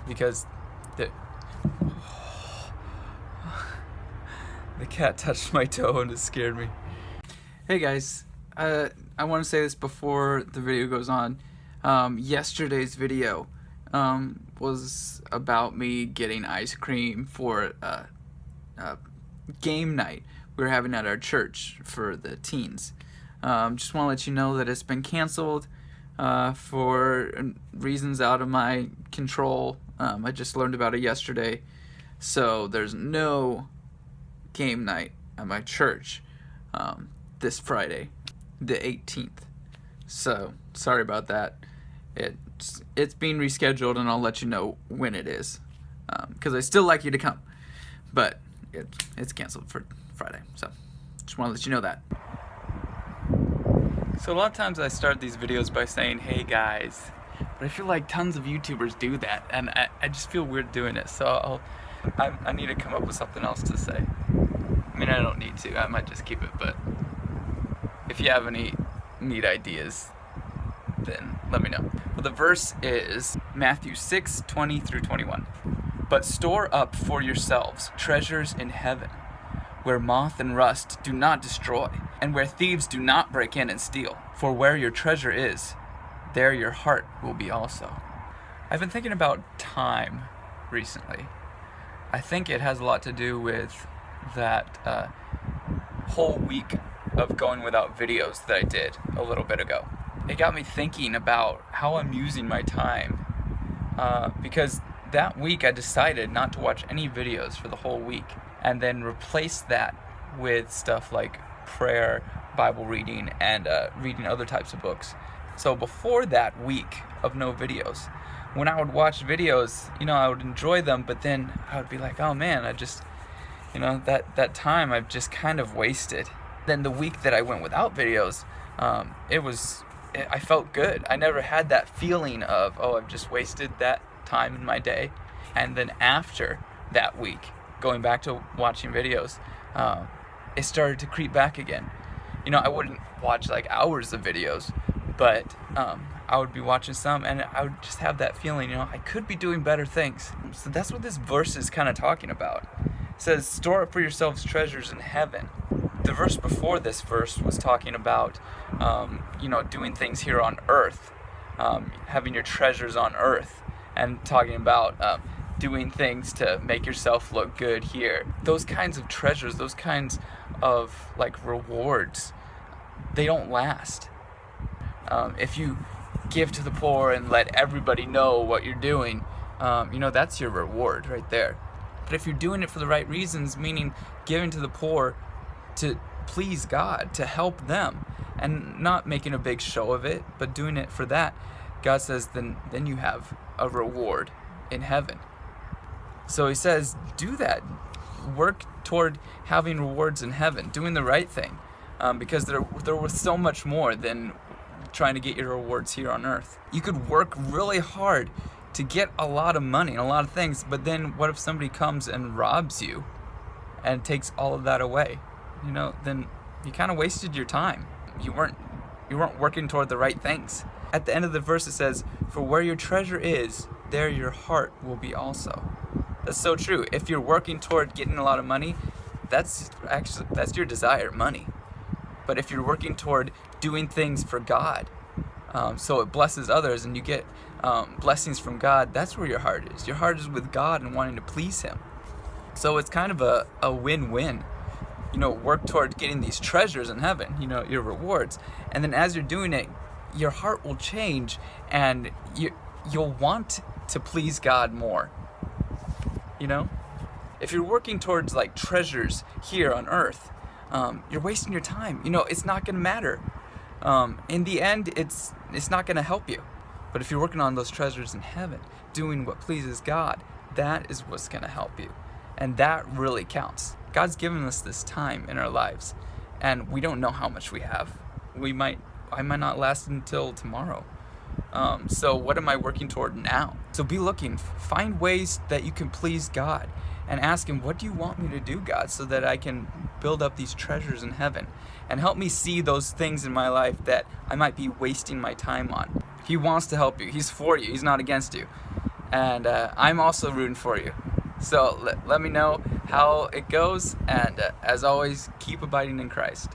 because the cat touched my toe and it scared me. Hey guys, I want to say this before the video goes on. Yesterday's video was about me getting ice cream for game night we were having at our church for the teens. Just want to let you know that it's been canceled for reasons out of my control. I just learned about it yesterday, so there's no game night at my church this Friday, the 18th. So sorry about that. It's being rescheduled, and I'll let you know when it is, because I still like you to come, but it's canceled for Friday. So just want to let you know that. So a lot of times I start these videos by saying, hey guys, but I feel like tons of YouTubers do that, and I just feel weird doing it, so I need to come up with something else to say. I mean, I don't need to, I might just keep it, but if you have any neat ideas, then let me know. Well, the verse is Matthew 6:20 through 21. But store up for yourselves treasures in heaven, where moth and rust do not destroy, and where thieves do not break in and steal. For where your treasure is, there your heart will be also. I've been thinking about time recently. I think it has a lot to do with that whole week of going without videos that I did a little bit ago. It got me thinking about how I'm using my time, because that week I decided not to watch any videos for the whole week, and then replace that with stuff like prayer, Bible reading, and reading other types of books. So before that week of no videos, when I would watch videos, I would enjoy them, but then I would be like, oh man, I just, that time I've just kind of wasted. Then the week that I went without videos, I felt good. I never had that feeling of, oh, I've just wasted that time in my day. And then after that week, going back to watching videos, it started to creep back again. I wouldn't watch like hours of videos, but I would be watching some, and I would just have that feeling, I could be doing better things. So that's what this verse is kind of talking about. It says, store up for yourselves treasures in heaven. The verse before this verse was talking about, doing things here on earth, having your treasures on earth, and talking about doing things to make yourself look good here. Those kinds of treasures, those kinds of rewards, they don't last. If you give to the poor and let everybody know what you're doing, that's your reward right there. But if you're doing it for the right reasons, meaning giving to the poor to please God, to help them, and not making a big show of it, but doing it for that, God says then you have a reward in heaven. So he says, do that. Work toward having rewards in heaven, doing the right thing, because they're worth so much more than trying to get your rewards here on earth. You could work really hard to get a lot of money and a lot of things, but then what if somebody comes and robs you and takes all of that away? Then you kind of wasted your time. You weren't working toward the right things. At the end of the verse it says, for where your treasure is, there your heart will be also. That's so true. If you're working toward getting a lot of money, that's your desire, money. But if you're working toward doing things for God, so it blesses others and you get blessings from God, that's where your heart is. Your heart is with God and wanting to please Him. So it's kind of a win-win. Work toward getting these treasures in heaven, your rewards. And then as you're doing it, your heart will change, and you'll want to please God more. If you're working towards treasures here on earth, you're wasting your time. It's not going to matter. In the end, it's not going to help you. But if you're working on those treasures in heaven, doing what pleases God, that is what's going to help you. And that really counts. God's given us this time in our lives, and we don't know how much we have. I might not last until tomorrow. So what am I working toward now? So be looking, find ways that you can please God, and ask Him, what do you want me to do, God, so that I can build up these treasures in heaven, and help me see those things in my life that I might be wasting my time on. He wants to help you. He's for you. He's not against you. and I'm also rooting for you. So let me know how it goes, and as always, keep abiding in Christ.